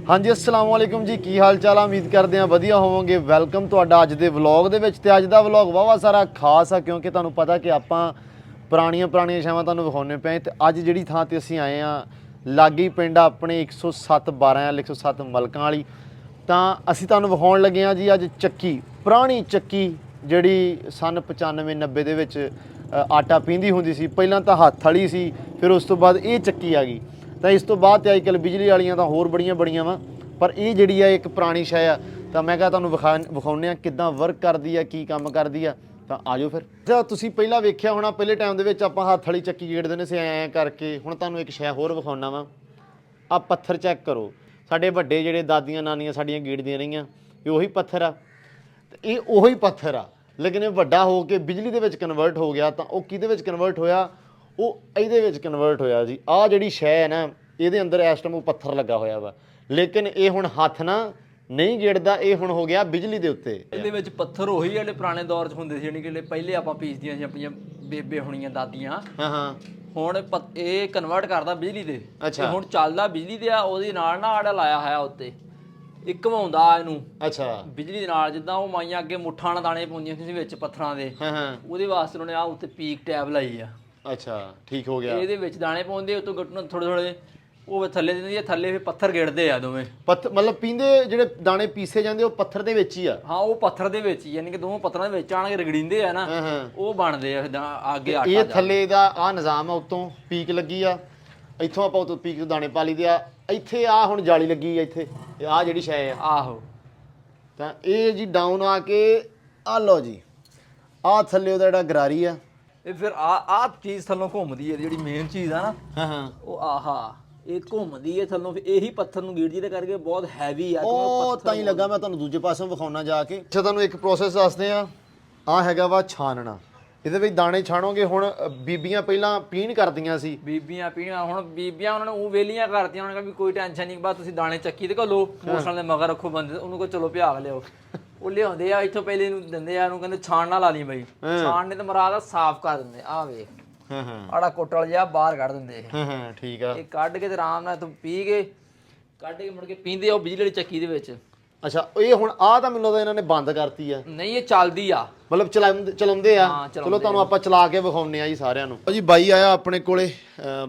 हाँ जी अस्सलाम वालेकुम जी की हाल चाल उम्मीद करते हैं वधिया होवोगे। वैलकम तुहाडा अज दे व्लॉग दे विच ते अज दा व्लॉग वावा सारा खास है क्योंकि तुहानूं पता कि आपां पुराणियां छावां तुहानूं विखाउने पे ते अज जिहड़ी थां ते असीं आए हां लागे ही पिंड अपने 107 12 107 मलकां वाली तां असीं तुहानूं विखाउण लगे हां जी अज चक्की पुराणी चक्की जिहड़ी सन 95 90 दे विच आटा पींदी हुंदी सी। पहिलां तां हत्थ वाली सी, फिर उस तो बाद ये चक्की आ गई। तो इस तो बाद अजकल बिजली वालियां तो होर बड़ियां बड़ियां वा, पर ये जिहड़ी है एक पुरानी शै आ। तो मैं कहा तुहानूं विखाउने किद्दां वर्क करदी है, की काम करदी है। तो आ जाओ फिर। अच्छा तुसीं पहिलां वेखिआ होना, पहले टाइम दे विच आपां हत्थ वाली चक्की गेड़दे ने से ऐ करके। हुण तुहानूं एक शै होर विखाउणा वा, आ पत्थर चैक करो। साडे वड्डे जिहड़े दादियां नानियां साडियां गेड़दियां रहियां, ये उही पत्थर आ, ये उही पत्थर आ। लेकिन ये वड्डा हो के बिजली दे विच कन्वर्ट हो गया। तो वो किहदे विच कन्वर्ट होया, वो इहदे विच कन्वर्ट होया जी। आ जिहड़ी शै है ना, ਇਹਦੇ ਅੰਦਰ ਇਸ ਟਾਈਮ ਉਹ ਪੱਥਰ ਲੱਗਾ ਹੋਇਆ ਵਾ, ਲੇਕਿਨ ਇਹ ਹੁਣ ਹੱਥ ਨਾ ਨਹੀਂ ਗੇੜਦਾ, ਇਹ ਹੁਣ ਹੋ ਗਿਆ ਬਿਜਲੀ ਦੇ ਉੱਤੇ। ਇਹਦੇ ਵਿੱਚ ਪੱਥਰ ਉਹੀ ਜਿਹੜੇ ਪੁਰਾਣੇ ਦੌਰ 'ਚ ਹੁੰਦੇ ਸੀ, ਯਾਨੀ ਕਿ ਪਹਿਲੇ ਆਪਾਂ ਪੀਸਦੀਆਂ ਸੀ ਆਪਣੀਆਂ ਬੇਬੇ ਹੋਣੀਆਂ ਦਾਦੀਆਂ। ਹਾਂ ਹਾਂ ਹੁਣ ਇਹ ਕਨਵਰਟ ਕਰਦਾ ਬਿਜਲੀ ਦੇ। ਅੱਛਾ ਹੁਣ ਚੱਲਦਾ ਬਿਜਲੀ ਦੇ ਆ, ਉਹਦੇ ਨਾਲ ਨਾ ਆੜਾ ਲਾਇਆ ਹੋਇਆ ਉੱਤੇ, ਇੱਕ ਘਮਾਉਂਦਾ ਇਹਨੂੰ। ਅੱਛਾ ਬਿਜਲੀ ਦੇ ਨਾਲ, ਜਿੱਦਾਂ ਉਹ ਮਾਈਆਂ ਅੱਗੇ ਮੁੱਠਾਂ ਨਾਲ ਦਾਣੇ ਪਾਉਂਦੀਆਂ ਸੀ ਵਿੱਚ ਪੱਥਰਾਂ ਦੇ। ਹਾਂ ਹਾਂ ਉਹਦੇ ਵਾਸਤੇ ਉਹਨੇ ਆ ਉੱਤੇ ਪੀਕ ਟੈਬ ਲਾਈ ਆ। ਅੱਛਾ ਠੀਕ ਹੋ ਗਿਆ। ਇਹਦੇ ਵਿੱਚ ਦਾਣੇ ਪਾਉਂਦੇ, ਉਤੋਂ ਗੱਟੂ ਥੋੜੇ ਥੋੜੇ ਉਹ ਥੱਲੇ ਦਿੰਦੀ ਆ, ਥੱਲੇ ਫਿਰ ਪੱਥਰ ਗੇੜਦੇ ਆ ਦੋਵੇਂ। ਪੱਥਰ ਮਤਲਬ ਪੀਂਦੇ ਜਿਹੜੇ ਦਾਣੇ ਪੀਸੇ ਜਾਂਦੇ ਉਹ ਪੱਥਰ ਦੇ ਵਿੱਚ ਹੀ ਆ। ਹਾਂ ਉਹ ਪੱਥਰ ਦੇ ਵਿੱਚ ਹੀ, ਯਾਨੀ ਕਿ ਦੋਵੇਂ ਪੱਥਰਾਂ ਦੇ ਵਿੱਚ ਆਣ ਕੇ ਰਗੜੀਂਦੇ ਆ ਨਾ, ਉਹ ਬਣਦੇ ਆ ਅੱਗੇ ਆਟਾ। ਇਹ ਥੱਲੇ ਦਾ ਆ ਨਿਜ਼ਾਮ ਆ, ਉੱਤੋਂ ਪੀਕ ਲੱਗੀ ਆ, ਇੱਥੋਂ ਆਪਾਂ ਉੱਤੋਂ ਪੀਕ ਤੋਂ ਦਾਣੇ ਪਾ ਲਈਦੇ ਆ। ਇੱਥੇ ਆ ਹੁਣ ਜਾਲੀ ਲੱਗੀ ਆ, ਇੱਥੇ ਆ ਜਿਹੜੀ ਸ਼ੈ ਆ। ਆਹੋ ਤਾਂ ਇਹ ਜੀ ਡਾਊਨ ਆ ਕੇ ਆ ਲਓ ਜੀ, ਆ ਥੱਲੇ ਉਹਦਾ ਜਿਹੜਾ ਗਰਾਰੀ ਆ, ਇਹ ਫਿਰ ਆ ਚੀਜ਼ ਥੱਲੋਂ ਘੁੰਮਦੀ ਹੈ ਜਿਹੜੀ ਮੇਨ ਚੀਜ਼ ਆ ਨਾ। ਹਾਂ ਹਾਂ ਉਹ ਆਹਾ ਇਹ ਘੁੰਮਦੀ ਹੈ ਥੱਲੋਂ, ਫਿਰ ਇਹੀ ਪੱਥਰ ਨੂੰ ਗੀੜ ਜਿਹਦੇ ਕਰਕੇ ਬਹੁਤ ਹੈਵੀ ਆ। ਉਹ ਤਾਂ ਹੀ ਲੱਗਾ ਮੈਂ ਤੁਹਾਨੂੰ ਦੂਜੇ ਪਾਸੋਂ ਵਿਖਾਉਣਾ ਜਾ ਕੇ। ਅੱਛਾ ਤੁਹਾਨੂੰ ਇੱਕ ਪ੍ਰੋਸੈਸ ਦੱਸਦੇ ਆ। ਆ ਹੈਗਾ ਵਾ ਛਾਨਣਾ, ਇਹਦੇ ਵਿੱਚ ਦਾਣੇ ਛਾਣੋਗੇ। ਹੁਣ ਬੀਬੀਆਂ ਪਹਿਲਾਂ ਪੀਣ ਕਰਦੀਆਂ ਸੀ, ਬੀਬੀਆਂ ਪੀਣਾ, ਹੁਣ ਬੀਬੀਆਂ ਉਹਨਾਂ ਨੂੰ ਉਹ ਵੇਲੀਆਂ ਕਰਤੀਆਂ। ਉਹਨਾਂ ਨੇ ਕਿਹਾ ਵੀ ਕੋਈ ਟੈਨਸ਼ਨ ਨਹੀਂ, ਬਸ ਤੁਸੀਂ ਦਾਣੇ ਚੱਕੀ ਤੇ ਘੱਲੋ, ਮੋਟਰਸਾਈਕਲ ਦੇ ਮਗਰ ਰੱਖੋ ਬੰਦੇ, ਉਹਨੂੰ ਕੋ ਚਲੋ ਭਿਆਗ ਲਿਓ। ਉਹ ਲਿਆਉਂਦੇ ਆ ਇੱਥੋਂ, ਪਹਿਲੇ ਨੂੰ ਦਿੰਦੇ ਆ, ਉਹਨੂੰ ਕਹਿੰਦੇ ਛਾਣ ਨਾ ਲਾ ਲਈ ਬਈ। ਛਾਣਨੇ ਤੇ ਮਰਾਦ ਆ ਸਾਫ਼ ਕਰ ਦਿੰਦੇ। ਆ ਵੇਖ ਹਾਂ ਹਾਂ ਆੜਾ ਕੋਟਲ ਜਿਹਾ ਬਾਹਰ ਕੱਢ ਦਿੰਦੇ। ਹਾਂ ਹਾਂ ਠੀਕ ਆ। ਇਹ ਕੱਢ ਕੇ ਤੇ ਆਰਾਮ ਨਾਲ ਤੂੰ ਪੀ ਕੇ ਕੱਢ ਕੇ ਮੁੜ ਕੇ ਪੀਂਦੇ ਆ ਉਹ ਬਿਜਲੀ ਵਾਲੀ ਚੱਕੀ ਦੇ ਵਿੱਚ। ਅੱਛਾ ਇਹ ਹੁਣ ਆ ਤਾਂ ਮੈਨੂੰ ਲੱਗਦਾ ਇਹਨਾਂ ਨੇ ਬੰਦ ਕਰਤੀ ਆ। ਨਹੀਂ ਇਹ ਚੱਲਦੀ ਆ, ਮਤਲਬ ਚਲਾਉਂਦੇ ਆ। ਚਲੋ ਤੁਹਾਨੂੰ ਆਪਾਂ ਚਲਾ ਕੇ ਵਿਖਾਉਂਦੇ ਆ ਜੀ ਸਾਰਿਆਂ ਨੂੰ। ਜੀ ਬਾਈ ਆਇਆ ਆਪਣੇ ਕੋਲੇ,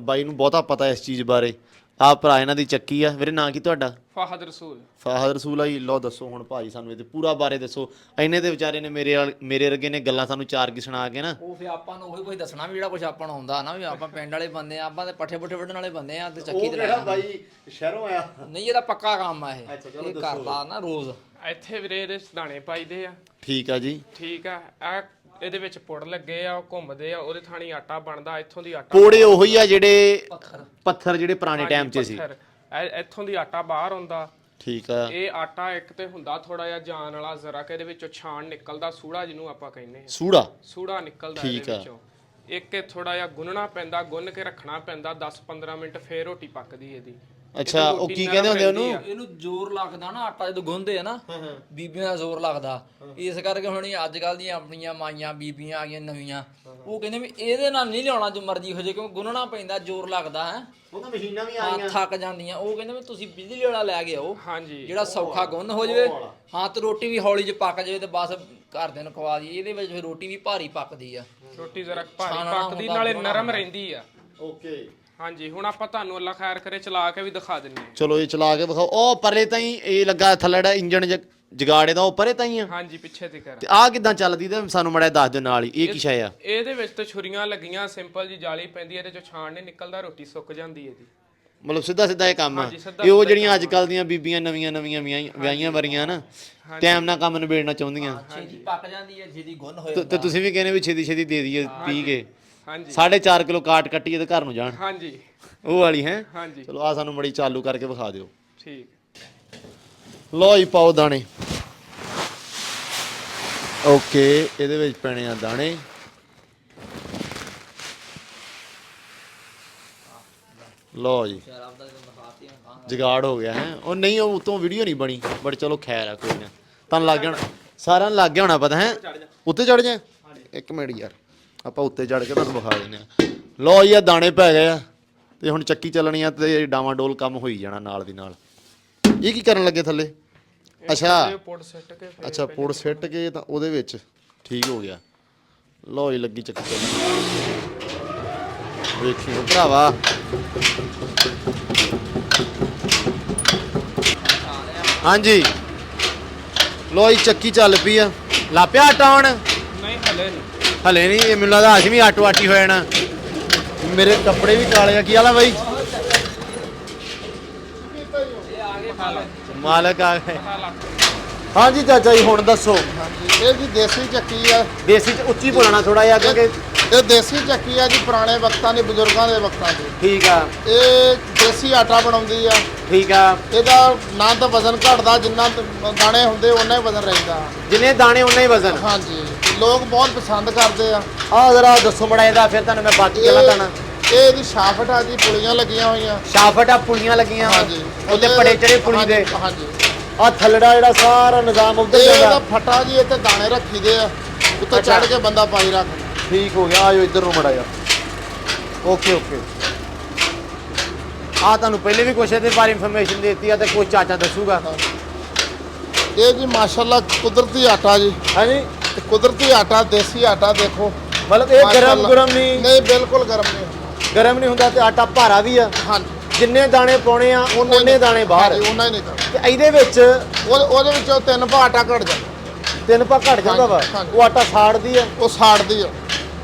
ਬਾਈ ਨੂੰ ਬਹੁਤਾ ਪਤਾ ਇਸ ਚੀਜ਼ ਬਾਰੇ। ਆ ਭਰਾ ਇਹਨਾਂ ਦੀ ਚੱਕੀ ਆ। ਵੀਰੇ ਨਾਂ ਕੀ ਤੁਹਾਡਾ? ਫਾਹਦ ਰਸੂਲ। ਫਾਹਦ ਰਸੂਲ ਆ ਜੀ। ਲਓ ਦੱਸੋ ਹੁਣ ਭਾਜੀ ਸਾਨੂੰ ਇਹਦੇ ਪੂਰਾ ਬਾਰੇ ਦੱਸੋ। ਇੰਨੇ ਦੇ ਵਿਚਾਰੇ ਨੇ ਮੇਰੇ ਵਰਗੇ ਨੇ ਗੱਲਾਂ ਸਾਨੂੰ ਚਾਰ ਕੀ ਸੁਣਾ ਕੇ ਨਾ। ਉਹ ਫਿਰ ਆਪਾਂ ਨੂੰ ਉਹੀ ਕੁਝ ਦੱਸਣਾ ਵੀ ਜਿਹੜਾ ਕੁਝ ਆਪਾਂ ਨੂੰ ਆਉਂਦਾ ਨਾ, ਵੀ ਆਪਾਂ ਪਿੰਡ ਵਾਲੇ ਬੰਦੇ ਆ, ਆਪਾਂ ਤੇ ਪੱਠੇ ਪੁੱਠੇ ਵੱਢਣ ਵਾਲੇ ਬੰਦੇ ਆ, ਤੇ ਚੱਕੀ ਤੇ ਜਿਹੜਾ ਬਾਈ ਸ਼ਹਿਰੋਂ ਆਇਆ ਨਹੀਂ, ਇਹਦਾ ਪੱਕਾ ਕੰਮ ਆ ਇਹ। ਇਹ ਕਰਦਾ ਨਾ ਰੋਜ਼। ਇੱਥੇ ਵੀਰੇ ਇਹਦੇ ਦਾਣੇ ਪਾਈਦੇ ਆ। ਠੀਕ ਆ ਜੀ। ਠੀਕ ਆ। ਆ ਇਹਦੇ ਵਿੱਚ ਪੁੜ ਲੱਗੇ ਆ, ਉਹ ਘੁੰਮਦੇ ਆ, ਉਹਦੇ ਥਾਣੀ ਆਟਾ ਬਣਦਾ। ਇੱਥੋਂ ਦੀ ਆਟਾ ਪੋੜੇ ਉਹੀ ਆ ਜਿਹੜੇ ਪੱਥਰ ਜਿਹੜੇ ਪੁਰਾਣੇ ਟਾਈਮ 'ਚ ਸੀ। ਇੱਥੋਂ ਦੀ ਆਟਾ ਬਾਹਰ ਆਉਂਦਾ। ਠੀਕ ਆ। ਇਹ ਆਟਾ ਇੱਕ ਤੇ ਹੁੰਦਾ ਥੋੜਾ ਜਿਹਾ ਜਾਨ ਵਾਲਾ, ਜ਼ਰਾ ਕਿ ਇਹਦੇ ਵਿੱਚੋਂ ਛਾਣ ਨਿਕਲਦਾ, ਸੂੜਾ ਜਿਹਨੂੰ ਆਪਾਂ ਕਹਿੰਦੇ ਆ। ਸੂੜਾ ਨਿਕਲਦਾ ਇਹਦੇ ਵਿੱਚੋਂ। ਇੱਕ ਇਹ ਥੋੜਾ ਜਿਹਾ ਗੁੰਨਣਾ ਪੈਂਦਾ, ਗੁੰਨ ਕੇ ਰੱਖਣਾ ਪੈਂਦਾ 10-15 ਮਿੰਟ, ਫੇਰ ਰੋਟੀ ਪੱਕਦੀ ਇਹਦੀ। ਅੱਛਾ ਉਹ ਕੀ ਕਹਿੰਦੇ ਹੁੰਦੇ ਉਹਨੂੰ? ਇਹਨੂੰ ਜ਼ੋਰ ਲੱਗਦਾ ਨਾ, ਆਟਾ ਜਦੋਂ ਗੁੰਨਦੇ ਆ ਨਾ, ਬੀਬੀਆਂ ਦਾ ਜ਼ੋਰ ਲੱਗਦਾ। ਇਸ ਕਰਕੇ ਹੁਣ ਅੱਜ ਕੱਲ ਦੀਆਂ ਆਪਣੀਆਂ ਮਾਈਆਂ ਬੀਬੀਆਂ ਆ ਗਈਆਂ ਨਵੀਆਂ, ਉਹ ਕਹਿੰਦੇ ਵੀ ਇਹਦੇ ਨਾਲ ਨਹੀਂ ਲਿਆਉਣਾ ਜੋ ਮਰਜ਼ੀ ਹੋ ਜੇ, ਕਿਉਂਕਿ ਗੁੰਨਣਾ ਪੈਂਦਾ, ਜ਼ੋਰ ਲੱਗਦਾ ਹੈ। ਉਹ ਤਾਂ ਮਸ਼ੀਨਾਂ ਵੀ ਆਈਆਂ, ਥੱਕ ਜਾਂਦੀਆਂ। ਉਹ ਕਹਿੰਦੇ ਵੀ ਤੁਸੀਂ ਬਿਜਲੀ ਵਾਲਾ ਲੈ ਕੇ ਆਓ, ਹਾਂਜੀ, ਜਿਹੜਾ ਸੌਖਾ ਗੁੰਨ ਹੋ ਜਾਵੇ। ਹਾਂ ਤੇ ਰੋਟੀ ਵੀ ਹੌਲੀ ਜਿਹੀ ਪੱਕ ਜਾਵੇ ਤੇ ਬਸ ਘਰਦਿਆਂ ਨੂੰ ਖਵਾ ਦਈਏ। ਇਹਦੇ ਵਿੱਚ ਫਿਰ ਰੋਟੀ ਵੀ ਭਾਰੀ ਪੱਕਦੀ ਆ, ਰੋਟੀ ਜ਼ਰਾ ਭਾਰੀ ਪੱਕਦੀ, ਨਾਲੇ ਨਰਮ ਰਹਿੰਦੀ ਆ। ਓਕੇ ਹਾਂਜੀ ਹੁਣ ਆਪਾਂ ਤੁਹਾਨੂੰ ਅੱਲਾ ਖੈਰ ਕਰੇ ਚਲਾ ਕੇ ਵੀ ਦਿਖਾ ਦਿੰਨੇ ਆ। ਚਲੋ ਇਹ ਚਲਾ ਕੇ ਵਿਖਾਓ। ਉਹ ਪਰੇ ਤਾਂ ਹੀ ਇਹ ਲੱਗਾ ਥੱਲੇ ਜਿਹੜਾ ਇੰਜਣ ਜਗਾੜੇ ਦਾ, ਉਹ ਪਰੇ ਤਾਂ ਹੀ ਆ। ਹਾਂਜੀ ਪਿੱਛੇ ਤੇ ਕਰ। ਤੇ ਆ ਕਿਦਾਂ ਚੱਲਦੀ ਤੇ ਸਾਨੂੰ ਮੜਾ ਦੱਸ ਦਿਓ ਨਾਲ ਹੀ। ਇਹ ਕੀ ਸ਼ੈ ਆ? ਇਹਦੇ ਵਿੱਚ ਤਾਂ ਛੁਰੀਆਂ ਲੱਗੀਆਂ, ਸਿੰਪਲ ਜੀ ਜਾਲੀ ਪੈਂਦੀ, ਇਹਦੇ ਚੋਂ ਛਾਣ ਨਹੀਂ ਨਿਕਲਦਾ, ਰੋਟੀ ਸੁੱਕ ਜਾਂਦੀ ਇਹਦੀ। ਮਤਲਬ ਸਿੱਧਾ ਇਹ ਕੰਮ ਆ। ਇਹ ਉਹ ਜਿਹੜੀਆਂ ਅੱਜ ਕੱਲ ਦੀਆਂ ਬੀਬੀਆਂ ਨਵੀਆਂ ਵਿਆਹੀਆਂ ਵਰੀਆਂ ਨਾ, ਟਾਈਮ ਨਾਲ ਕੰਮ ਨਿਬੇੜਨਾ ਚਾਹੁੰਦੀਆਂ, ਛੇਤੀ ਪੱਕ ਜਾਂਦੀ ਹੈ, ਛੇਤੀ ਗੁੰਨ ਹੋਏ। ਤੇ ਤੁਸੀਂ ਵੀ ਕਹਿੰਦੇ ਵੀ ਛੇਤੀ ਛੇਤੀ ਦੇ ਦਈਏ ਪੀ ਕੇ। ਹਾਂਜੀ 4.5 ਕਿਲੋ ਕਾਟ ਕੱਟੀਏ ਤੇ ਘਰ ਨੂੰ ਜਾਣ। ਹਾਂਜੀ ਉਹ ਵਾਲੀ ਹੈ। ਹਾਂਜੀ ਚਲੋ ਆ ਸਾਨੂੰ ਮੜੀ ਚਾਲੂ ਕਰਕੇ ਵਿਖਾ ਦਿਓ। ਠੀਕ। ਲਓ ਜੀ ਪਾਓ ਦਾਣੇ। ਓਕੇ ਇਹਦੇ ਵਿੱਚ ਪੈਣੇ ਆ ਦਾਣੇ। ਲਓ ਜੀ ਜਗਾੜ ਹੋ ਗਿਆ ਹੈ। ਉਹ ਨਹੀਂ ਉਹ ਉਤੋਂ ਵੀਡੀਓ ਨਹੀਂ ਬਣੀ, ਬਟ ਚਲੋ ਖੈਰ ਆ, ਕੋਈ ਨਾ। ਤੁਹਾਨੂੰ ਲੱਗ ਜਾਣਾ, ਸਾਰਿਆਂ ਨੂੰ ਲੱਗ ਗਿਆ ਹੋਣਾ ਪਤਾ ਹੈ। ਉੱਤੇ ਚੜ ਜਾ। ਇੱਕ ਮਿੰਟ ਯਾਰ, ਆਪਾਂ ਉੱਤੇ ਚੜ ਕੇ ਤੁਹਾਨੂੰ ਵਿਖਾ ਦਿੰਦੇ ਆ। ਲਓ ਜੀ ਆ ਦਾਣੇ ਪੈ ਗਏ ਆ, ਤੇ ਹੁਣ ਚੱਕੀ ਚੱਲਣੀ ਆ ਤੇ ਡਾਵਾਂ ਡੋਲ ਕੰਮ ਹੋਈ ਜਾਣਾ ਨਾਲ ਦੀ ਨਾਲ। ਇਹ ਕੀ ਕਰਨ ਲੱਗੇ ਥੱਲੇ? ਅੱਛਾ ਪੁੜ ਸਿੱਟ ਕੇ ਫਿਰ ਅੱਛਾ ਪੁੜ ਸਿੱਟ ਕੇ ਤਾਂ ਉਹਦੇ ਵਿੱਚ ਠੀਕ ਹੋ ਗਿਆ। ਲਓ ਜੀ ਲੱਗੀ ਚੱਕੀ ਚੱਲ ਵੇਖਿਓ ਭਰਾਵਾ। ਹਾਂਜੀ ਲਓ ਜੀ ਚੱਕੀ ਚੱਲ ਪਈ ਆ। ਲਾਪਿਆ ਆਟਾ ਹੁਣ? ਨਹੀਂ ਹਲੇ ਨਹੀਂ। ਇਹ ਮੈਨੂੰ ਲੱਗਦਾ ਅੱਜ ਵੀ ਆਟੋ ਆਟੀ ਹੋ ਜਾਣਾ। ਮੇਰੇ ਕੱਪੜੇ ਵੀ ਕਾਲੇ ਆ। ਕੀ ਹਾਲ ਆ ਬਾਈ? ਮਾਲਕ ਆ ਗਏ। ਹਾਂਜੀ ਚਾਚਾ ਜੀ ਹੁਣ ਦੱਸੋ। ਇਹ ਜੀ ਦੇਸੀ ਚੱਕੀ ਆ। ਦੇਸੀ ਚ ਉੱਚੀ ਬੋਲਣਾ ਥੋੜਾ ਜਿਹਾ ਕਿਉਂਕਿ ਇਹ ਦੇਸੀ ਚੱਕੀ ਆ ਜੀ, ਪੁਰਾਣੇ ਵਕਤਾਂ ਦੀ, ਬਜ਼ੁਰਗਾਂ ਦੇ ਵਕਤਾਂ ਦੀ। ਠੀਕ ਆ। ਇਹ ਦੇਸੀ ਆਟਾ ਬਣਾਉਂਦੀ ਆ। ਠੀਕ ਆ। ਇਹਦਾ ਨਾ ਤਾਂ ਵਜ਼ਨ ਘਟਦਾ, ਜਿੰਨਾ ਦਾਣੇ ਹੁੰਦੇ ਉਹਨਾਂ ਹੀ ਵਜ਼ਨ ਰਹਿੰਦਾ। ਜਿੰਨੇ ਦਾਣੇ ਉਨਾ ਹੀ ਵਜ਼ਨ। ਹਾਂਜੀ ਲੋਕ ਬਹੁਤ ਪਸੰਦ ਕਰਦੇ ਆ। ਆਹ ਜ਼ਰਾ ਦੱਸੋ ਮੜਾ ਇਹਦਾ, ਫਿਰ ਤੁਹਾਨੂੰ ਮੈਂ ਬਾਕੀ ਗੱਲਾਂ ਤਾਣਾ। ਇਹ ਇਹਦੀ ਸ਼ਾਫਟ ਆ ਜੀ, ਪੁਲੀਆਂ ਲੱਗੀਆਂ ਹੋਈਆਂ। ਸ਼ਾਫਟ ਆ, ਪੁਲੀਆਂ ਲੱਗੀਆਂ। ਹਾਂਜੀ ਉੱਤੇ ਪੜੇ ਚੜੇ ਪੁਲੀ ਦੇ। ਹਾਂਜੀ ਆ ਥੱਲੜਾ ਜਿਹੜਾ ਸਾਰਾ ਨਿਜ਼ਾਮ ਉੱਧਰ ਇਹਦਾ ਜਾਂਦਾ। ਫਟਾ ਜੀ, ਇੱਥੇ ਦਾਣੇ ਰੱਖੀਦੇ ਆ, ਉੱਤੇ ਚੜ ਕੇ ਬੰਦਾ ਪਾਣੀ ਰੱਖ। ਠੀਕ ਹੋ ਗਿਆ। ਆਜੋ ਇੱਧਰ ਨੂੰ ਮੜਾ ਜਾ। Okay okay. ਆ ਤੁਹਾਨੂੰ ਪਹਿਲੇ ਵੀ ਕੁਛ ਇਹਦੇ ਬਾਰੇ ਇਨਫੋਰਮੇਸ਼ਨ ਦਿੱਤੀ ਆ ਤੇ ਕੁਛ ਚਾਚਾ ਦੱਸੂਗਾ। ਇਹ ਜੀ ਮਾਸ਼ਾਅੱਲਾ ਕੁਦਰਤੀ ਆਟਾ ਜੀ। ਹਾਂਜੀ ਕੁਦਰਤੀ ਆਟਾ, ਦੇਸੀ ਆਟਾ। ਦੇਖੋ ਮਤਲਬ ਇਹ ਗਰਮ ਨਹੀਂ? ਨਹੀਂ ਬਿਲਕੁਲ ਗਰਮ ਨਹੀਂ। ਗਰਮ ਨਹੀਂ ਹੁੰਦਾ ਤੇ ਆਟਾ ਭਾਰਾ ਵੀ ਆ। ਹਾਂਜੀ ਜਿੰਨੇ ਦਾਣੇ ਪਾਉਣੇ ਆ ਉਹਨੇ ਦਾਣੇ ਬਾਹਰ। ਉਹਨਾਂ ਹੀ ਨਿਕਲ। ਤੇ ਇਹਦੇ ਵਿੱਚ ਉਹਦੇ ਵਿੱਚੋਂ 3 ਭਾ ਆਟਾ ਘਟ ਜਾਂਦਾ। 3 ਭਾ ਘਟ ਜਾਂਦਾ ਵਾ। ਹਾਂਜੀ। ਉਹ ਆਟਾ ਸਾੜਦੀ ਆ। ਉਹ ਸਾੜਦੀ ਆ।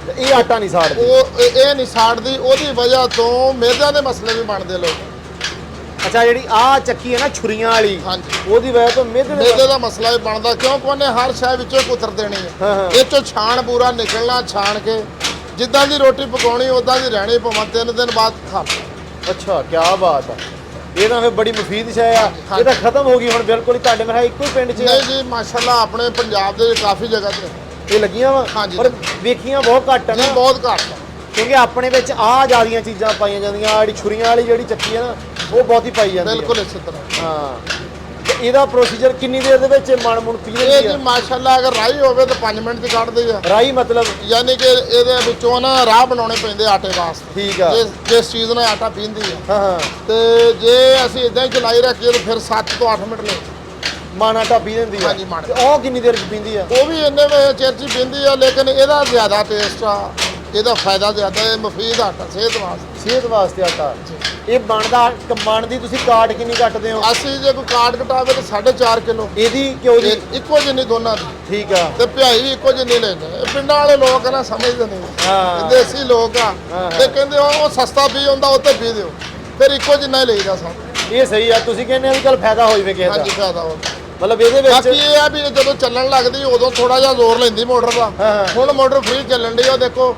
ਤੇ ਇਹ ਆਟਾ ਨਹੀਂ ਸਾੜਦੀ। ਇਹ ਨਹੀਂ ਸਾੜਦੀ। ਉਹਦੀ ਵਜ੍ਹਾ ਤੋਂ ਮੇਦਿਆਂ ਦੇ ਮਸਲੇ ਵੀ ਬਣਦੇ ਲੋਕ। ਅੱਛਾ ਜਿਹੜੀ ਆ ਚੱਕੀ ਹੈ ਨਾ ਛੁਰੀਆਂ ਵਾਲੀ, ਹਾਂਜੀ ਉਹਦੀ ਵਜ੍ਹਾ ਤੋਂ ਮੇਦੇ ਦਾ ਮਸਲਾ ਵੀ ਬਣਦਾ, ਕਿਉਂਕਿ ਉਹਨੇ ਹਰ ਸ਼ੈ ਵਿੱਚੋਂ ਕੁਤਰ ਦੇਣੀ ਹੈ। ਇਹ ਚੋਂ ਛਾਣ ਪੂਰਾ ਨਿਕਲਣਾ, ਛਾਣ ਕੇ ਜਿੱਦਾਂ ਦੀ ਰੋਟੀ ਪਕਾਉਣੀ ਉਦਾਂ ਦੀ ਰਹਿਣੀ, ਭਾਵੇਂ 3 ਦਿਨ ਬਾਅਦ ਖਾ। ਅੱਛਾ ਕੀ ਬਾਤ ਆ। ਇਹ ਤਾਂ ਫਿਰ ਬੜੀ ਮੁਫੀਦ ਸ਼ੈ ਆ। ਇਹ ਤਾਂ ਖਤਮ ਹੋ ਗਈ ਹੁਣ ਬਿਲਕੁਲ ਹੀ। ਤੁਹਾਡੇ ਮੇਰੇ ਇੱਕੋ ਹੀ ਪਿੰਡ 'ਚ ਨਹੀਂ ਜੀ ਮਾਸ਼ਾਅੱਲਾ ਆਪਣੇ ਪੰਜਾਬ ਦੇ ਕਾਫੀ ਜਗ੍ਹਾ ਤੇ ਇਹ ਲੱਗੀਆਂ ਵਾ। ਹਾਂਜੀ। ਪਰ ਵੇਖੀਆਂ ਬਹੁਤ ਘੱਟ ਆ ਜੀ, ਨਾ। ਬਹੁਤ ਘੱਟ ਆ। ਕਿਉਂਕਿ ਆਪਣੇ ਵਿੱਚ ਆ ਜਿਆਦੀਆਂ ਚੀਜ਼ਾਂ ਪਾਈਆਂ ਜਾਂਦੀਆਂ। ਆ ਜਿਹੜੀ ਛੁਰੀਆਂ ਵਾਲੀ ਜਿਹੜੀ ਚੱਕੀ ਹੈ ਨਾ, ਉਹ ਬਹੁਤੀ ਪਾਈ ਜਾਂਦੀ ਹੈ। ਬਿਲਕੁਲ ਇਸੇ ਤਰ੍ਹਾਂ। ਹਾਂ। ਤੇ ਇਹਦਾ ਪ੍ਰੋਸੀਜਰ ਕਿੰਨੀ ਦੇਰ ਦੇ ਵਿੱਚ ਮਣ ਮੁਣ ਪੀ ਇਹ ਲੈਂਦੀ ਜੀ ਆ? ਮਾਸ਼ਾਅੱਲਾ ਅਗਰ ਰਾਈ ਹੋਵੇ ਤਾਂ 5 ਮਿੰਟ 'ਚ ਕੱਢਦੇ ਆ। ਰਾਈ ਮਤਲਬ? ਯਾਨੀ ਕਿ ਇਹਦੇ ਵਿੱਚੋਂ ਨਾ ਰਾਹ ਬਣਾਉਣੇ ਪੈਂਦੇ ਆਟੇ ਵਾਸਤੇ। ਠੀਕ ਆ। ਜਿਸ ਚੀਜ਼ ਨਾਲ ਆਟਾ ਪੀਂਦੀ ਆ। ਹਾਂ ਹਾਂ। ਤੇ ਜੇ ਅਸੀਂ ਇਦਾਂ ਹੀ ਚਲਾਈ ਰੱਖੀਏ ਤਾਂ ਫਿਰ 7 ਤੋਂ 8 ਮਿੰਟ ਲੈ ਮਣ ਆਟਾ ਪੀ ਲੈਂਦੀ ਆ। ਹਾਂਜੀ, ਮਣ। ਤੇ ਉਹ ਕਿੰਨੀ ਦੇਰ 'ਚ ਪੀਂਦੀ ਆ? ਉਹ ਵੀ ਇੰਨੇ ਚਿਰ 'ਚ ਪੀਂਦੀ ਆ, ਲੇਕਿਨ ਇਹਦਾ ਜ਼ਿਆਦਾ ਟੇਸਟ ਆ, ਇਹਦਾ ਫਾਇਦਾ ਜ਼ਿਆਦਾ। ਇਹ ਮਫੀਦ ਆਟਾ ਸਿਹਤ ਵਾਸਤੇ। ਸਿਹਤ ਵਾਸਤੇ ਆਟਾ। ਇਹ ਮਣ ਦੀ ਤੁਸੀਂ ਕਾਟ ਕਿੰਨੀ ਕੱਟਦੇ ਹੋ? ਅਸੀਂ ਜੇ ਕੋਈ ਕਾਟ ਕਟਾਵੇ ਤਾਂ 4.5 ਕਿਲੋ। ਇਹਦੀ ਕਿਉਂ ਦੀ? ਇੱਕੋ ਜਿੰਨੀ ਦੋਨਾਂ ਦੀ। ਠੀਕ ਆ। ਤੇ ਪਿਆਈ ਵੀ ਇੱਕੋ ਜਿੰਨੀ ਲੈਂਦੇ। ਇਹ ਪਿੰਡਾਂ ਵਾਲੇ ਲੋਕ ਨਾ ਸਮਝਦੇ ਨਹੀਂ। ਹਾਂ। ਦੇਸੀ ਲੋਕ ਆ ਤੇ ਕਹਿੰਦੇ ਉਹ ਸਸਤਾ ਪੀ ਹੁੰਦਾ, ਉੱਤੇ ਪੀ ਦਿਓ। ਫਿਰ ਇੱਕੋ ਜਿੰਨਾ ਹੀ ਲਈਦਾ ਸਭ। ਇਹ ਸਹੀ ਆ। ਤੁਸੀਂ ਕਹਿੰਦੇ ਆ ਵੀ ਚੱਲ ਫਾਇਦਾ ਹੋ ਜਵੇ ਕਿਸੇ ਦਾ। ਹਾਂਜੀ ਫਾਇਦਾ ਹੋ। ਮਤਲਬ ਇਹਦੇ ਵਿੱਚ ਬਾਕੀ ਇਹ ਆ ਵੀ ਜਦੋਂ ਚੱਲਣ ਲੱਗਦੀ ਉਦੋਂ ਥੋੜਾ ਜਿਹਾ ਜ਼ੋਰ ਲੈਂਦੀ ਮੋਟਰ ਦਾ। ਹਾਂ। ਹੁਣ ਮੋਟਰ ਫ੍ਰੀ ਚੱਲਣ ਡਈ, ਉਹ ਦੇਖੋ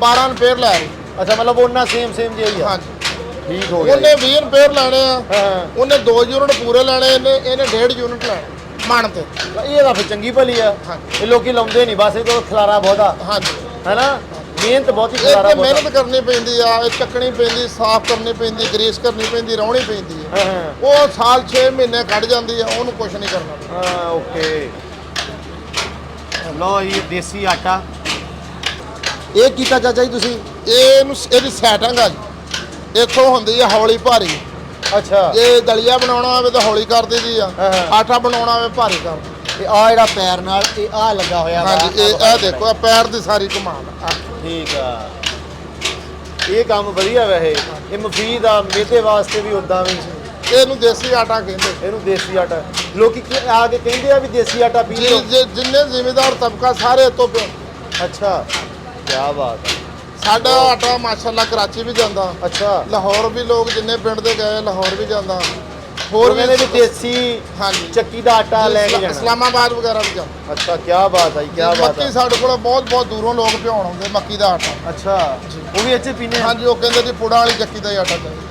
12 ਐਂਪੀਅਰ ਲੈ ਰਹੀ। ਅੱਛਾ ਮਤਲਬ ਉਹਨਾਂ ਸੇਮ ਜਿਹਾ ਹੀ ਆ। ਹਾਂਜੀ ਠੀਕ ਹੋ ਗਿਆ। ਉਹਨੇ 20 ਐਂਪੀਅਰ ਲੈਣੇ ਆ। ਹਾਂ। ਉਹਨੇ 2 ਯੂਨਿਟ ਪੂਰੇ ਲੈਣੇ, ਇਹਨੇ 1.5 ਯੂਨਿਟ ਲੈਣੇ ਮਣ ਤੇ। ਇਹ ਤਾਂ ਫਿਰ ਚੰਗੀ ਭਲੀ ਆ। ਇਹ ਲੋਕੀ ਲਾਉਂਦੇ ਨਹੀਂ, ਬਸ ਇਹ ਤੋਂ ਖਲਾਰਾ ਬਹੁਤਾ ਹਾਂਜੀ ਹੈਨਾ। ਮਿਹਨਤ ਬਹੁਤੀ ਇਹ ਖਲਾਰਾ ਤੇ ਬਹੁਤਾ। ਮਿਹਨਤ ਕਰਨੀ ਪੈਂਦੀ ਆ, ਇਹ ਚੱਕਣੀ ਪੈਂਦੀ, ਸਾਫ਼ ਕਰਨੀ ਪੈਂਦੀ, ਗਰੀਸ ਕਰਨੀ ਪੈਂਦੀ, ਰਾਉਣੀ ਪੈਂਦੀ ਆ। ਹਾਂ ਹਾਂ ਉਹ ਸਾਲ 6 ਮਹੀਨੇ ਕੱਢ ਜਾਂਦੀ ਆ, ਉਹਨੂੰ ਕੁਝ ਨਹੀਂ ਕਰਨਾ। ਹਾਂ। ਓਕੇ। ਲਓ ਇਹ ਦੇਸੀ ਆਟਾ ਇਹ ਕੀਤਾ ਚਾਚਾ ਜੀ ਤੁਸੀਂ? ਇਹਦੀ ਸੈਟਿੰਗ ਆ ਜੀ। ਇੱਥੋਂ ਹੁੰਦੀ ਆ ਹੌਲੀ ਭਾਰੀ। ਅੱਛਾ। ਜੇ ਦਲੀਆ ਬਣਾਉਣਾ ਹੋਵੇ ਤਾਂ ਹੌਲੀ ਕਰ ਦਈਦੀ ਆ। ਹਾਂ। ਆਟਾ ਬਣਾਉਣਾ ਹੋਵੇ ਭਾਰੀ ਕਰ ਦਈਦੀ। ਤੇ ਆ ਜਿਹੜਾ ਪੈਰ ਨਾਲ ਇਹ ਆ ਲੱਗਾ ਹੋਇਆ ਵਾ। ਹਾਂਜੀ ਇਹ ਦੇਖੋ, ਇਹ ਪੈਰ ਦੀ ਸਾਰੀ ਕਮਾਲ ਆ। ਠੀਕ ਆ। ਇਹ ਕੰਮ ਵਧੀਆ ਵੈਸੇ। ਇਹ ਮਫੀਦ ਆ ਮੇਦੇ ਵਾਸਤੇ ਵੀ ਉਦਾਂ ਵੀ। ਇਹਨੂੰ ਦੇਸੀ ਆਟਾ ਕਹਿੰਦੇ। ਇਹਨੂੰ ਦੇਸੀ ਆਟਾ ਲੋਕੀ ਆ ਕੇ ਕਹਿੰਦੇ ਆ ਵੀ ਦੇਸੀ ਆਟਾ ਪੀ ਲਓ। ਜਿੰਨੇ ਜ਼ਿਮੀਦਾਰ ਤਬਕਾ ਸਾਰੇ ਇੱਥੋਂ ਅੱਛਾ ਕੀ ਬਾਤ ਹੈ। ਸਾਡਾ ਆਟਾ ਮਾਸ਼ਾਅੱਲਾ ਕਰਾਚੀ ਵੀ ਜਾਂਦਾ। ਅੱਛਾ। ਲਾਹੌਰ ਵੀ ਲੋਕ ਜਿੰਨੇ ਪਿੰਡ ਦੇ ਗਏ ਲਾਹੌਰ ਵੀ ਜਾਂਦਾ। ਹੋਰ ਕਹਿੰਦੇ ਵੀ ਦੇਸੀ ਹਾਂਜੀ ਚੱਕੀ ਦਾ ਆਟਾ ਲੈ ਕੇ ਜਾਣਾ। ਇਸਲਾਮਾਬਾਦ ਵਗੈਰਾ ਵੀ ਜਾਂਦਾ। ਅੱਛਾ ਕੀ ਬਾਤ ਹੈ। ਕੀ ਬਾਤ ਮੱਕੀ ਹੈ। ਸਾਡੇ ਕੋਲ ਬਹੁਤ ਦੂਰੋਂ ਲੋਕ ਭਿਉਣ ਆਉਂਦੇ ਮੱਕੀ ਦਾ ਆਟਾ। ਅੱਛਾ ਉਹ ਵੀ ਇੱਥੇ ਪੀਨੇ ਆ? ਹਾਂਜੀ ਉਹ ਕਹਿੰਦੇ ਜੀ ਪੁੜਾ ਵਾਲੀ ਚੱਕੀ ਦਾ ਹੀ ਆਟਾ ਚਾਹੀਦਾ।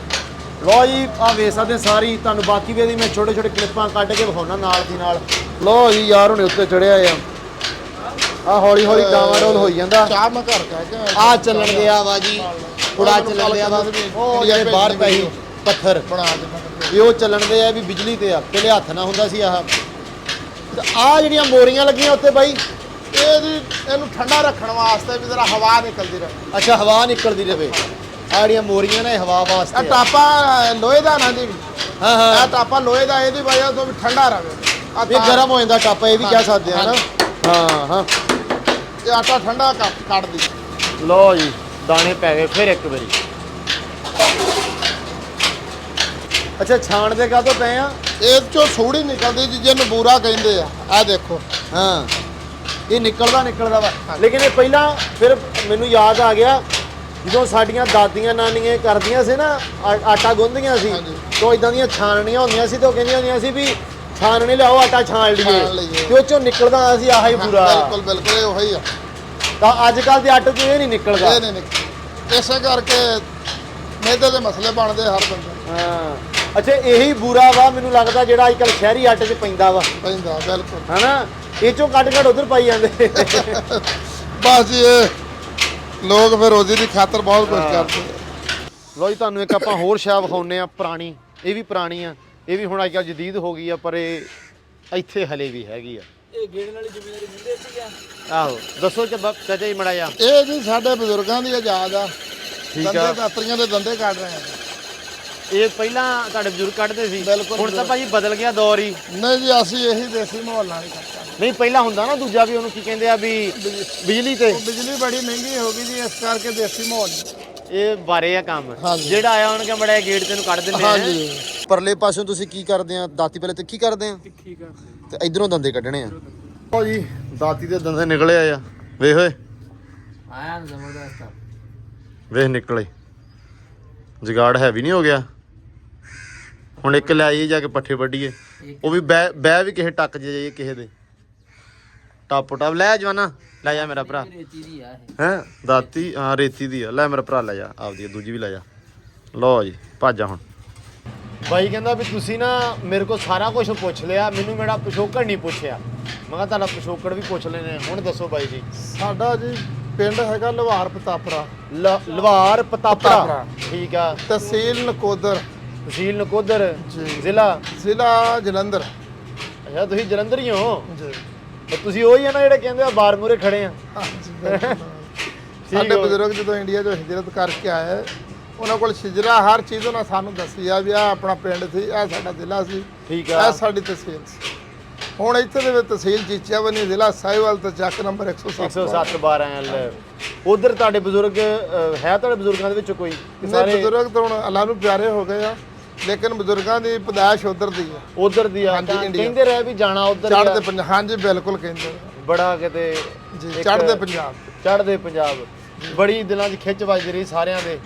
ਲੋ ਜੀ ਆ ਵੇਖ ਸਕਦੇ ਸਾਰੀ ਤੁਹਾਨੂੰ ਬਾਕੀ ਵੀ ਇਹਦੀ ਮੈਂ ਛੋਟੇ ਕਲਿੱਪਾਂ ਕੱਢ ਕੇ ਵਿਖਾਉਣਾ ਨਾਲ ਦੀ ਨਾਲ। ਲੋ ਜੀ ਯਾਰ ਹੁਣੇ ਉੱਤੇ ਚੜਿਆ ਆ ਹੌਲੀ ਡਾਵਾਡੋਲ ਹੋਈ ਜਾਂਦਾ। ਚਾਹ ਮੈਂ ਘਰ ਕਹਿ ਕੇ ਆ ਚੱਲਣ ਗਿਆ ਵਾ ਜੀ। ਪੁੜਾ ਚੱਲਣ ਗਿਆ ਵਾ। ਉਹ ਜਿਹੜੇ ਬਾਹਰ ਪਏ ਸੀ ਪੱਥਰ ਬਣਾ ਦੇ। ਇਹ ਉਹ ਚੱਲਣ ਦੇ ਆ ਵੀ ਬਿਜਲੀ ਤੇ ਆ। ਪਹਿਲੇ ਹੱਥ ਨਾਲ ਹੁੰਦਾ ਸੀ ਆਹ। ਤੇ ਆ ਜਿਹੜੀਆਂ ਮੋਰੀਆਂ ਲੱਗੀਆਂ ਉੱਤੇ ਬਾਈ, ਇਹਨੂੰ ਠੰਡਾ ਰੱਖਣ ਵਾਸਤੇ ਵੀ ਜ਼ਰਾ ਹਵਾ ਨਿਕਲਦੀ ਰਹੇ। ਅੱਛਾ ਹਵਾ ਨਿਕਲਦੀ ਰਹੇ। ਆ ਜਿਹੜੀਆਂ ਮੋਰੀਆਂ ਨੇ ਹਵਾ ਵਾਸਤੇ ਇਹ ਟਾਪਾ ਲੋਹੇ ਦਾ ਨਾ ਜੀ। ਹਾਂ, ਹਾਂ। ਇਹ ਟਾਪਾ ਲੋਹੇ ਦਾ, ਇਹਦੀ ਵਜ੍ਹਾ ਤੋਂ ਵੀ ਠੰਡਾ ਰਵੇ। ਇਹ ਗਰਮ ਹੋ ਜਾਂਦਾ ਟਾਪਾ, ਇਹ ਵੀ ਕਹਿ ਸਕਦੇ ਆ ਨਾ। ਹਾਂ ਹਾਂ, ਇਹ ਆਟਾ ਠੰਡਾ ਕੱਢਦੀ। ਲਓ ਜੀ ਦਾਣੇ ਪੈ ਗਏ ਫਿਰ ਇੱਕ ਵਾਰੀ। ਅੱਛਾ ਛਾਣਦੇ ਕਾਹਤੋਂ ਪਏ ਆ? ਇਹ ਚੋਂ ਸੂੜੀ ਨਿਕਲਦੀ ਜਿਹਨੂੰ ਬੂਰਾ ਕਹਿੰਦੇ ਆ। ਆਹ ਦੇਖੋ। ਹਾਂ ਇਹ ਨਿਕਲਦਾ ਵਾ। ਲੇਕਿਨ ਇਹ ਪਹਿਲਾਂ ਫਿਰ ਮੈਨੂੰ ਯਾਦ ਆ ਗਿਆ ਜਦੋਂ ਸਾਡੀਆਂ ਦਾਦੀਆਂ ਨਾਨੀਆਂ ਕਰਦੀਆਂ ਸੀ ਨਾ, ਆਟਾ ਗੁੰਨਦੀਆਂ ਸੀ, ਤੋਂ ਇਦਾਂ ਦੀਆਂ ਛਾਣਨੀਆਂ ਹੁੰਦੀਆਂ ਸੀ, ਤੇ ਉਹ ਕਹਿੰਦੀਆਂ ਹੁੰਦੀਆਂ ਸੀ ਵੀ ਛਾਣਨੀ ਲਿਆਓ ਆਟਾ ਛਾਣ ਲਈਏ, ਤੇ ਉਹ ਚੋਂ ਨਿਕਲਦਾ ਸੀ ਆਹ ਹੀ ਬੁਰਾ। ਬਿਲਕੁਲ ਬਿਲਕੁਲ ਇਹ ਉਹੀ ਆ। ਤਾਂ ਅੱਜ ਕੱਲ ਦੇ ਆਟੇ 'ਚ ਇਹ ਨਹੀਂ ਨਿਕਲਦਾ। ਇਹ ਨਹੀਂ ਨਿਕਲਦਾ, ਇਸੇ ਕਰਕੇ ਮੈਦੇ ਦੇ ਮਸਲੇ ਬਣਦੇ ਹਰ ਬੰਦੇ। ਹਾਂ ਅੱਛਾ ਇਹੀ ਬੁਰਾ ਵਾ ਮੈਨੂੰ ਲੱਗਦਾ ਜਿਹੜਾ ਅੱਜ ਕੱਲ ਸ਼ਹਿਰੀ ਆਟੇ ਚ ਪੈਂਦਾ ਵਾ। ਪੈਂਦਾ ਬਿਲਕੁਲ, ਹਨਾ? ਇਹ ਚੋਂ ਕੱਢ ਉਧਰ ਪਾਈ ਜਾਂਦੇ। ਬਸ ਜੀ ਇਹ ਲੋਕ ਫਿਰ ਰੋਜ਼ੀ ਦੀ ਖਾਤਰ ਬਹੁਤ ਕੁਝ ਕਰਦੇ। ਲੋ ਜੀ ਤੁਹਾਨੂੰ ਇੱਕ ਆਪਾਂ ਹੋਰ ਸ਼ੈ ਵਿਖਾਉਂਦੇ ਆ ਪੁਰਾਣੀ। ਇਹ ਵੀ ਪੁਰਾਣੀ ਆ, ਇਹ ਵੀ ਹੁਣ ਅੱਜ ਕੱਲ ਜਦੀਦ ਹੋ ਗਈ ਆ, ਪਰ ਇਹ ਇੱਥੇ ਹਲੇ ਵੀ ਹੈਗੀ ਆ। ਇਹ ਗੇੜਨ ਵਾਲੀ ਜ਼ਮੀਨ ਦਿੰਦੇ ਸੀਗਾ। ਆਹੋ ਦੱਸੋ ਚਾਚਾ ਜੀ ਮੜਾ ਜਾ। ਇਹ ਜੀ ਸਾਡੇ ਬਜ਼ੁਰਗਾਂ ਦੀ ਆਜ਼ਾਦ ਆ। ਠੀਕ ਆ। ਦੰਦੇ ਦਾਤਰੀਆਂ ਦੇ ਦੰਦੇ ਕੱਢ ਰਹੇ ਆ। ਇਹ ਪਹਿਲਾਂ ਤੁਹਾਡੇ ਬਜ਼ੁਰਗ ਕੱਢਦੇ ਸੀ, ਬਿਲਕੁਲ ਹੁਣ ਤਾਂ ਭਾਜੀ ਬਦਲ ਗਿਆ ਦੌਰ ਹੀ। ਨਹੀਂ ਜੀ ਅਸੀਂ ਇਹੀ ਦੇਸੀ ਮਾਹੌਲ ਨਾਲ ਹੀ ਕਰਦੇ। ਨਹੀਂ ਪਹਿਲਾਂ ਹੁੰਦਾ ਨਾ ਦੂਜਾ ਵੀ, ਉਹਨੂੰ ਕੀ ਕਹਿੰਦੇ ਆ ਵੀ ਬਿਜਲੀ ਤੇ। ਬਿਜਲੀ ਬੜੀ ਮਹਿੰਗੀ ਹੋ ਗਈ ਜੀ, ਇਸ ਕਰਕੇ ਦੇਸੀ ਮਾਹੌਲ। ਇਹ ਬਾਰੇ ਆ ਕੰਮ ਹਾਂਜੀ। ਜਿਹੜਾ ਆਇਆ ਉਹਨੇ ਕਿਹਾ ਮੜਾ ਗੇਟ ਤੈਨੂੰ ਕੱਢ ਦਿੰਦੇ ਆ। ਹਾਂਜੀ। ਪਰਲੇ ਪਾਸਿਓਂ ਤੁਸੀਂ ਕੀ ਕਰਦੇ ਆ? ਦਾਤੀ ਪਹਿਲੇ ਤਿੱਖੀ ਕਰਦੇ ਆ ਤੇ ਇਧਰੋਂ ਦੰਦੇ ਕੱਢਣੇ ਆ। ਲਓ ਜੀ ਦਾਤੀ ਦੇ ਦੰਦੇ ਨਿਕਲੇ ਆ। ਵੇਖ ਓਏ, ਆਇਆ ਜ਼ਬਰਦਸਤ। ਵੇਖ ਨਿਕਲੇ। ਜਗਾੜ ਹੈਵੀ ਨਹੀਂ ਹੋ ਗਿਆ। ਹੁਣ ਇੱਕ ਲੈ ਆਈਏ ਜਾ ਕੇ ਪੱਠੇ ਵੱਢੀਏ, ਉਹ ਵੀ ਬਹਿ ਵੀ ਕਿਸੇ ਟੱਕ ਜੇ ਜਾਈਏ ਕਿਸੇ ਦੇ। ਟਾਪ ਟਾਪ ਲੈ ਜਵਾਨਾ, ਲੈ ਜਾ ਮੇਰਾ ਭਰਾ। ਰੇਤੀ ਦੀ ਆ ਇਹ। ਹੈਂ ਦਾਤੀ? ਹਾਂ ਰੇਤੀ ਦੀ ਆ। ਲੈ ਮੇਰਾ ਭਰਾ ਲੈ ਜਾ, ਆਪਦੀ ਦੂਜੀ ਵੀ ਲੈ ਜਾ। ਲਓ ਜੀ ਭੱਜ ਹੁਣ। ਬਾਈ ਕਹਿੰਦਾ ਵੀ ਤੁਸੀਂ ਨਾ ਮੇਰੇ ਕੋਲ ਸਾਰਾ ਕੁਝ ਪੁੱਛ ਲਿਆ, ਮੈਨੂੰ ਮੇਰਾ ਪਿਛੋਕੜ ਨਹੀਂ ਪੁੱਛਿਆ। ਮੈਂ ਕਿਹਾ ਤੁਹਾਡਾ ਪਿਛੋਕੜ ਵੀ ਪੁੱਛ ਲੈਣੇ। ਹੁਣ ਦੱਸੋ ਬਾਈ ਜੀ। ਸਾਡਾ ਜੀ ਪਿੰਡ ਹੈਗਾ ਲਵਾਰ ਪਤਾਪਰਾ, ਲਵਾਰ ਪਤਾਪਰਾ। ਠੀਕ ਆ। ਤਹਿਸੀਲ ਨਕੋਦਰ, ਤਹਿਸੀਲ ਨਕੋਦਰ, ਜ਼ਿਲ੍ਹਾ ਜਲੰਧਰ। ਅੱਛਾ ਤੁਸੀਂ ਜਲੰਧਰ ਹੀ ਹੋ? ਜੀ। ਤੇ ਤੁਸੀਂ ਉਹੀ ਆ ਨਾ ਜਿਹੜੇ ਕਹਿੰਦੇ ਆ ਬਾਰ ਮੂਰੇ ਖੜੇ ਆ? ਸਾਡੇ ਬਜ਼ੁਰਗ ਜਦੋਂ ਇੰਡੀਆ ਤੋਂ ਹਿਜਰਤ ਕਰਕੇ ਆਏ, ਉਹਨਾਂ ਕੋਲ ਸ਼ਿਜਰਾ ਹਰ ਚੀਜ਼ ਉਹਨਾਂ ਸਾਨੂੰ ਦੱਸੀ ਆ ਵੀ ਆ ਆਪਣਾ ਪਿੰਡ ਸੀ, ਇਹ ਸਾਡਾ ਜ਼ਿਲ੍ਹਾ ਸੀ, ਠੀਕ ਆ, ਇਹ ਸਾਡੀ ਤਹਿਸੀਲ ਸੀ। ਹੁਣ ਇੱਥੇ ਦੇ ਵਿੱਚ ਤਹਿਸੀਲ ਚੀਚਿਆਵਨੀ, ਜ਼ਿਲ੍ਹਾ ਸਾਹੀਵਾਲ ਤੇ ਚੱਕ ਨੰਬਰ 107 12 ਐਲ। ਉਧਰ ਤੁਹਾਡੇ ਬਜ਼ੁਰਗ ਹੈ? ਤੁਹਾਡੇ ਬਜ਼ੁਰਗਾਂ ਦੇ ਵਿੱਚ ਕੋਈ? ਸਾਰੇ ਬਜ਼ੁਰਗ ਤਾਂ ਹੁਣ ਅੱਲਾ ਨੂੰ ਪਿਆਰੇ ਹੋ ਗਏ ਆ, ਲੇਕਿਨ ਬਜ਼ੁਰਗਾਂ ਦੀ ਪੈਦਾਇਸ਼ ਉਧਰ ਦੀ ਆ। ਉਧਰ ਦੀ ਆ। ਕਹਿੰਦੇ ਰਹੇ ਵੀ ਜਾਣਾ ਉਧਰ ਚੜ੍ਹਦੇ ਪੰਜਾਬ। ਹਾਂਜੀ ਬਿਲਕੁਲ ਕਹਿੰਦੇ ਬੜਾ ਕਿਤੇ ਜੀ, ਚੜ੍ਹਦੇ ਪੰਜਾਬ। ਚੜ੍ਹਦੇ ਪੰਜਾਬ ਬੜੀ ਦਿਲਾਂ 'ਚ ਖਿੱਚ ਵੱਜਦੀ ਰਹੀ ਸਾਰਿਆਂ ਦੇ।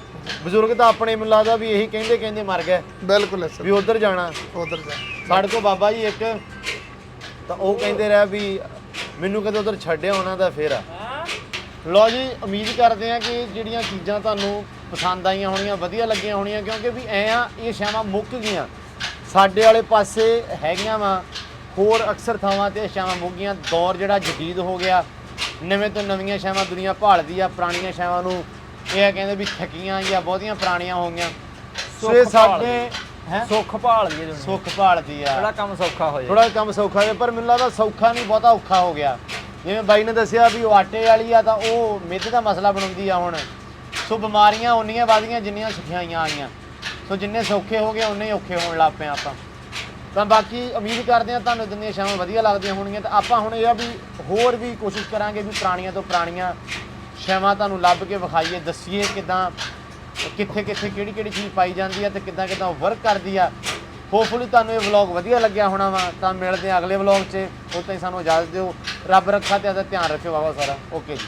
ਬਜ਼ੁਰਗ ਤਾਂ ਆਪਣੇ ਮੈਨੂੰ ਲੱਗਦਾ ਵੀ ਇਹੀ ਕਹਿੰਦੇ ਮਰ ਗਏ ਬਿਲਕੁਲ ਵੀ ਉਧਰ ਜਾਣਾ, ਉਧਰ ਜਾ। ਸਾਡੇ ਕੋਲ ਬਾਬਾ ਜੀ ਇੱਕ ਤਾਂ ਉਹ ਕਹਿੰਦੇ ਰਹੇ ਵੀ ਮੈਨੂੰ ਕਦੇ ਉਧਰ ਛੱਡਿਆ ਉਹਨਾਂ ਦਾ ਫੇਰ ਆ। ਲਓ ਜੀ ਉਮੀਦ ਕਰਦੇ ਆ ਕਿ ਜਿਹੜੀਆਂ ਚੀਜ਼ਾਂ ਤੁਹਾਨੂੰ ਪਸੰਦ ਆਈਆਂ ਹੋਣੀਆਂ, ਵਧੀਆ ਲੱਗੀਆਂ ਹੋਣੀਆਂ, ਕਿਉਂਕਿ ਵੀ ਐ ਆ ਇਹ ਛਾਵਾਂ ਮੁੱਕ ਗਈਆਂ ਸਾਡੇ ਵਾਲੇ ਪਾਸੇ ਹੈਗੀਆਂ ਵਾ, ਹੋਰ ਅਕਸਰ ਥਾਵਾਂ ਤੇ ਛਾਵਾਂ ਮੁੱਕ ਗਈਆਂ। ਦੌਰ ਜਿਹੜਾ ਜਦੀਦ ਹੋ ਗਿਆ, ਨਵੇਂ ਤੋਂ ਨਵੀਆਂ ਛਾਵਾਂ ਦੁਨੀਆ ਭਾਲਦੀ ਆ। ਪੁਰਾਣੀਆਂ ਛਾਵਾਂ ਨੂੰ ਇਹ ਕਹਿੰਦੇ ਵੀ ਥਕੀਆਂ ਜਾਂ ਬਹੁਤੀਆਂ ਪੁਰਾਣੀਆਂ ਹੋ ਗਈਆਂ। ਸੋ ਇਹ ਸਾਡੇ ਸੁੱਖ ਭਾਲਦੀ ਹੈ, ਸੁੱਖ ਭਾਲਦੀ ਆ। ਥੋੜਾ ਕੰਮ ਸੌਖਾ ਹੋ ਜਾਏ, ਥੋੜਾ ਕੰਮ ਸੌਖਾ ਹੋ ਜਾਏ, ਪਰ ਮੈਨੂੰ ਲੱਗਦਾ ਸੌਖਾ ਨਹੀਂ, ਬਹੁਤਾ ਔਖਾ ਹੋ ਗਿਆ। ਜਿਵੇਂ ਬਾਈ ਨੇ ਦੱਸਿਆ ਵੀ ਉਹ ਆਟੇ ਵਾਲੀ ਆ ਤਾਂ ਉਹ ਮਿੱਧ ਦਾ ਮਸਲਾ ਬਣਾਉਂਦੀ ਆ ਹੁਣ। ਸੋ ਬਿਮਾਰੀਆਂ ਉਨੀਆਂ ਵੱਧ ਗਈਆਂ ਜਿੰਨੀਆਂ ਸਿਖਾਈਆਂ ਆ ਗਈਆਂ। ਸੋ ਜਿੰਨੇ ਸੌਖੇ ਹੋ ਗਏ ਉਨੇ ਹੀ ਔਖੇ ਹੋਣ ਲੱਗ ਪਏ ਆਪਾਂ। ਤਾਂ ਬਾਕੀ ਉਮੀਦ ਕਰਦੇ ਹਾਂ ਤੁਹਾਨੂੰ ਦਿੰਦੀਆਂ ਛਾਵਾਂ ਵਧੀਆ ਲੱਗਦੀਆਂ ਹੋਣਗੀਆਂ। ਤਾਂ ਆਪਾਂ ਹੁਣ ਇਹ ਆ ਵੀ ਹੋਰ ਵੀ ਕੋਸ਼ਿਸ਼ ਕਰਾਂਗੇ ਵੀ ਪੁਰਾਣੀਆਂ ਤੋਂ ਪੁਰਾਣੀਆਂ ਛਾਵਾਂ ਤੁਹਾਨੂੰ ਲੱਭ ਕੇ ਵਿਖਾਈਏ, ਦੱਸੀਏ ਕਿੱਦਾਂ ਕਿੱਥੇ ਕਿਹੜੀ ਚੀਜ਼ ਪਾਈ ਜਾਂਦੀ ਆ ਤੇ ਕਿੱਦਾਂ ਉਹ ਵਰਕ ਕਰਦੀ ਆ। ਹੋਪਫੁਲੀ ਤੁਹਾਨੂੰ ਇਹ ਵਲੌਗ ਵਧੀਆ ਲੱਗਿਆ ਹੋਣਾ ਵਾ। ਤਾਂ ਮਿਲਦੇ ਆ ਅਗਲੇ ਵਲੌਗ 'ਚ। ਉਦੋਂ ਤਾਈਂ ਸਾਨੂੰ ਇਜਾਜ਼ਤ ਦਿਓ। ਰੱਬ ਰੱਖਾ ਤੇ ਇਹਦਾ ਧਿਆਨ ਰੱਖਿਓ ਬਾਬਾ ਸਾਰਾ। ਓਕੇ ਜੀ।